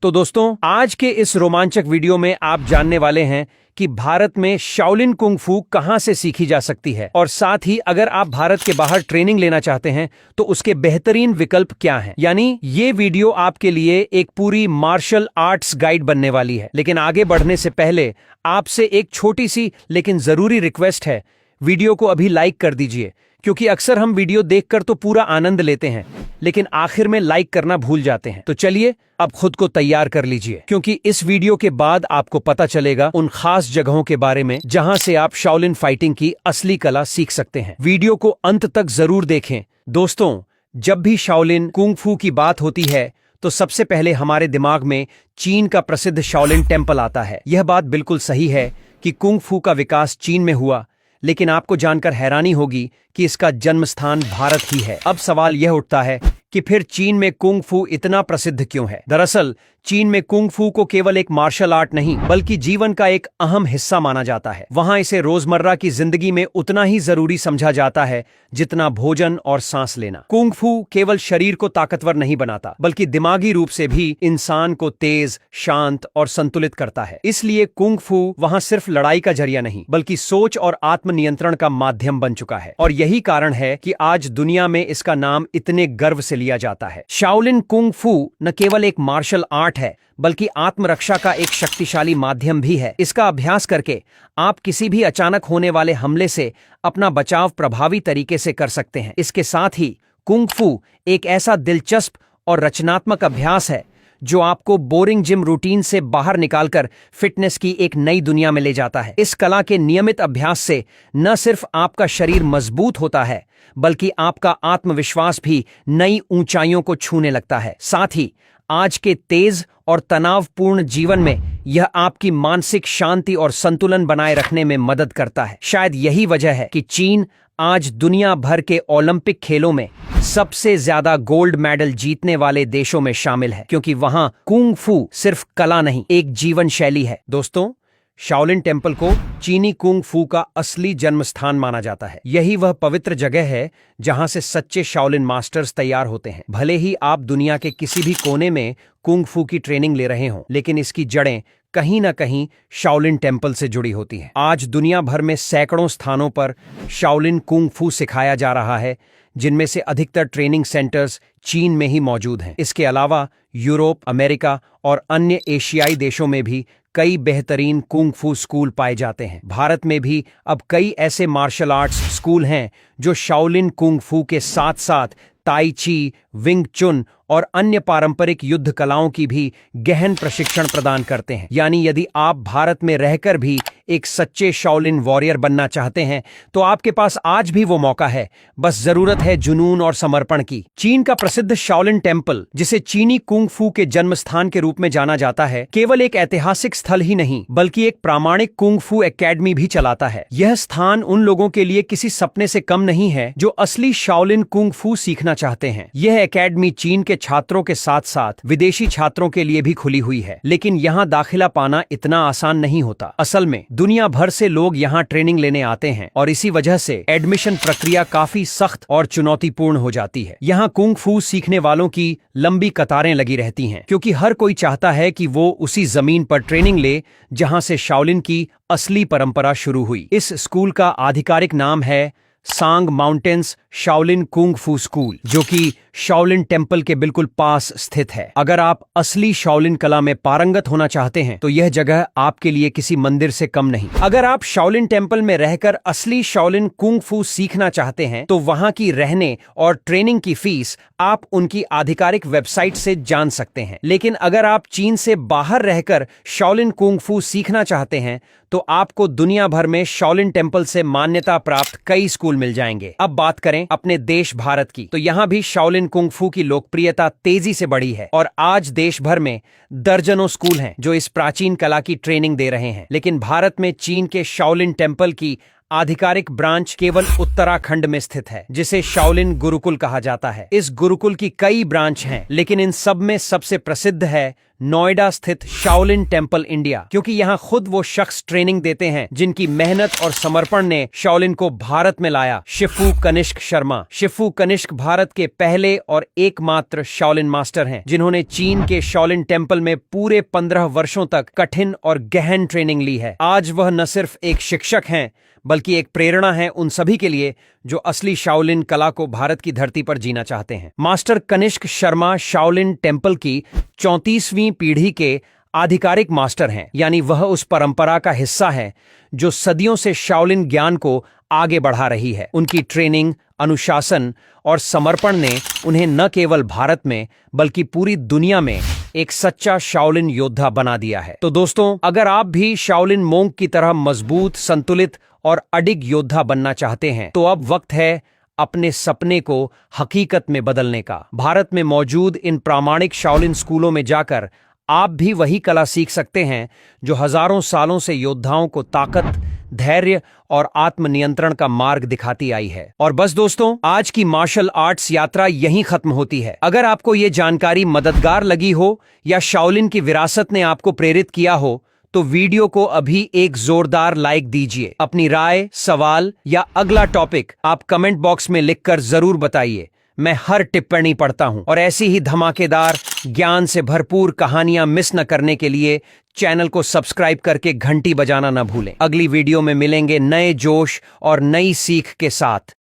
तो दोस्तों, आज के इस रोमांचक वीडियो में आप जानने वाले हैं कि भारत में शाओलिन कुंग फू कहां से सीखी जा सकती है, और साथ ही अगर आप भारत के बाहर ट्रेनिंग लेना चाहते हैं तो उसके बेहतरीन विकल्प क्या हैं। यानी ये वीडियो आपके लिए एक पूरी मार्शल आर्ट्स गाइड बनने वाली है। लेकिन आगे बढ़ने से पहले आपसे एक छोटी सी लेकिन जरूरी रिक्वेस्ट है, वीडियो को अभी लाइक कर दीजिए, क्योंकि अक्सर हम वीडियो देखकर तो पूरा आनंद लेते हैं लेकिन आखिर में लाइक करना भूल जाते हैं। तो चलिए अब खुद को तैयार कर लीजिए, क्योंकि इस वीडियो के बाद आपको पता चलेगा उन खास जगहों के बारे में जहां से आप शाओलिन फाइटिंग की असली कला सीख सकते हैं। वीडियो को अंत तक जरूर देखें। दोस्तों, जब भी शाओलिन कुंग फू की बात होती है तो सबसे पहले हमारे दिमाग में चीन का प्रसिद्ध शाओलिन टेम्पल आता है। यह बात बिल्कुल सही है कि कुंग फू का विकास चीन में हुआ, लेकिन आपको जानकर हैरानी होगी कि इसका जन्म स्थान भारत ही है। अब सवाल यह उठता है कि फिर चीन में कुंग फू इतना प्रसिद्ध क्यों है। दरअसल चीन में कुंग फू को केवल एक मार्शल आर्ट नहीं बल्कि जीवन का एक अहम हिस्सा माना जाता है। वहां इसे रोजमर्रा की जिंदगी में उतना ही जरूरी समझा जाता है जितना भोजन और सांस लेना। कुंग फू केवल शरीर को ताकतवर नहीं बनाता बल्कि दिमागी रूप से भी इंसान को तेज, शांत और संतुलित करता है। इसलिए कुंग फू वहां सिर्फ लड़ाई का जरिया नहीं बल्कि सोच और आत्मनियंत्रण का माध्यम बन चुका है, और यही कारण है कि आज दुनिया में इसका नाम इतने गर्व से लिया जाता है। शाओलिन कुंग फू न केवल एक मार्शल आर्ट है बल्कि आत्मरक्षा का एक शक्तिशाली माध्यम भी है। इसका अभ्यास करके आप किसी भी अचानक होने वाले हमले से अपना बचाव प्रभावी तरीके से कर सकते हैं। इसके साथ ही कुंग फू एक ऐसा दिलचस्प और रचनात्मक अभ्यास है जो आपको बोरिंग जिम रूटीन से बाहर निकालकर फिटनेस की एक नई दुनिया में ले जाता है। इस कला के नियमित अभ्यास से न सिर्फ आपका शरीर मजबूत होता है बल्कि आपका आत्मविश्वास भी नई ऊंचाइयों को छूने लगता है। साथ ही आज के तेज और तनावपूर्ण जीवन में यह आपकी मानसिक शांति और संतुलन बनाए रखने में मदद करता है। शायद यही वजह है कि चीन आज दुनिया भर के ओलंपिक खेलों में सबसे ज्यादा गोल्ड मेडल जीतने वाले देशों में शामिल है, क्योंकि वहां कुंग फू सिर्फ कला नहीं, एक जीवन शैली है। दोस्तों, शाओलिन टेम्पल को चीनी कुंग फू का असली जन्म स्थान माना जाता है। यही वह पवित्र जगह है जहां से सच्चे शाओलिन मास्टर्स तैयार होते हैं। भले ही आप दुनिया के किसी भी कोने में कुंग फू की ट्रेनिंग ले रहे हों, लेकिन इसकी जड़ें कहीं ना कहीं शाओलिन टेम्पल से जुड़ी होती हैं। आज दुनिया भर में सैकड़ों स्थानों पर शाओलिन कुंग फू सिखाया जा रहा है, जिनमें से अधिकतर ट्रेनिंग सेंटर्स चीन में ही मौजूद हैं। इसके अलावा यूरोप, अमेरिका और अन्य एशियाई देशों में भी कई बेहतरीन कुंग फू स्कूल पाए जाते हैं। भारत में भी अब कई ऐसे मार्शल आर्ट्स स्कूल हैं जो शाओलिन कुंग फू के साथ साथ ताई ची, विंग चुन और अन्य पारंपरिक युद्ध कलाओं की भी गहन प्रशिक्षण प्रदान करते हैं। यानी यदि आप भारत में रहकर भी एक सच्चे शाओलिन वॉरियर बनना चाहते हैं तो आपके पास आज भी वो मौका है। बस जरूरत है जुनून और समर्पण की। चीन का प्रसिद्ध शाओलिन टेम्पल, जिसे चीनी कुंग फू के जन्म स्थान के रूप में जाना जाता है, केवल एक ऐतिहासिक स्थल ही नहीं बल्कि एक प्रामाणिक कुंग फू एकेडमी भी चलाता है। यह स्थान उन लोगों के लिए किसी सपने से कम नहीं है जो असली शाओलिन कुंग फू सीखना चाहते हैं। यह एकेडमी चीन के छात्रों के साथ साथ विदेशी छात्रों के लिए भी खुली हुई है, लेकिन यहाँ दाखिला पाना इतना आसान नहीं होता। असल में दुनिया भर से लोग यहाँ ट्रेनिंग लेने आते हैं और इसी वजह से एडमिशन प्रक्रिया काफी सख्त और चुनौतीपूर्ण हो जाती है। यहाँ कुंग फू सीखने वालों की लंबी कतारें लगी रहती हैं, क्योंकि हर कोई चाहता है कि वो उसी जमीन पर ट्रेनिंग ले जहां से शाओलिन की असली परंपरा शुरू हुई। इस स्कूल का आधिकारिक नाम है सांग माउंटेन्स शाओलिन कुंग फू स्कूल, जो कि शाओलिन टेम्पल के बिल्कुल पास स्थित है। अगर आप असली शाओलिन कला में पारंगत होना चाहते हैं तो यह जगह आपके लिए किसी मंदिर से कम नहीं। अगर आप शाओलिन टेम्पल में रहकर असली शाओलिन कुंग फू सीखना चाहते हैं तो वहां की रहने और ट्रेनिंग की फीस आप उनकी आधिकारिक वेबसाइट से जान सकते हैं। लेकिन अगर आप चीन से बाहर रहकर शाओलिन कुंग फू सीखना चाहते हैं तो आपको दुनिया भर में शाओलिन टेम्पल से मान्यता प्राप्त कई स्कूल मिल जाएंगे। अब बात करें अपने देश भारत की, तो यहाँ भी शाओलिन कुंग फू की लोकप्रियता तेजी से बढ़ी है और आज देश भर में दर्जनों स्कूल हैं जो इस प्राचीन कला की ट्रेनिंग दे रहे हैं। लेकिन भारत में चीन के शाओलिन टेम्पल की आधिकारिक ब्रांच केवल उत्तराखंड में स्थित है, जिसे शाओलिन गुरुकुल कहा जाता है। इस गुरुकुल की कई ब्रांच हैं, लेकिन इन सब में सबसे प्रसिद्ध है नोएडा स्थित शाओलिन टेम्पल इंडिया, क्योंकि यहाँ खुद वो शख्स ट्रेनिंग देते हैं जिनकी मेहनत और समर्पण ने शाओलिन को भारत में लाया। शिफू कनिष्क शर्मा। शिफू कनिष्क भारत के पहले और एकमात्र शाओलिन मास्टर हैं जिन्होंने चीन के शाओलिन टेम्पल में पूरे 15 वर्षों तक कठिन और गहन ट्रेनिंग ली है। आज वह न सिर्फ एक शिक्षक हैं बल्कि एक प्रेरणा है उन सभी के लिए जो असली शाओलिन कला को भारत की धरती पर जीना चाहते हैं। Master Kanishk Sharma Shaolin temple की 34वीं पीढ़ी के आधिकारिक मास्टर हैं, यानी वह उस परंपरा का हिस्सा है जो सदियों से शाओलिन ज्ञान को आगे बढ़ा रही है। उनकी ट्रेनिंग, अनुशासन और समर्पण ने उन्हें न केवल भारत में बल्कि पूरी दुनिया में एक सच्चा शाओलिन योद्धा बना दिया है। तो दोस्तों, अगर आप भी शाओलिन मोंक की तरह मजबूत, संतुलित और अडिग योद्धा बनना चाहते हैं तो अब वक्त है अपने सपने को हकीकत में बदलने का। भारत में मौजूद इन प्रामाणिक शाओलिन स्कूलों में जाकर आप भी वही कला सीख सकते हैं जो हजारों सालों से योद्धाओं को ताकत, धैर्य और आत्मनियंत्रण का मार्ग दिखाती आई है। और बस दोस्तों, आज की मार्शल आर्ट्स यात्रा यहीं खत्म होती है। अगर आपको ये जानकारी मददगार लगी हो या शाओलिन की विरासत ने आपको प्रेरित किया हो तो वीडियो को अभी एक जोरदार लाइक दीजिए। अपनी राय, सवाल या अगला टॉपिक आप कमेंट बॉक्स में लिखकर जरूर बताइए। मैं हर टिप्पणी पढ़ता हूं और ऐसी ही धमाकेदार, ज्ञान से भरपूर कहानियां मिस न करने के लिए चैनल को सब्सक्राइब करके घंटी बजाना न भूलें। अगली वीडियो में मिलेंगे नए जोश और नई सीख के साथ।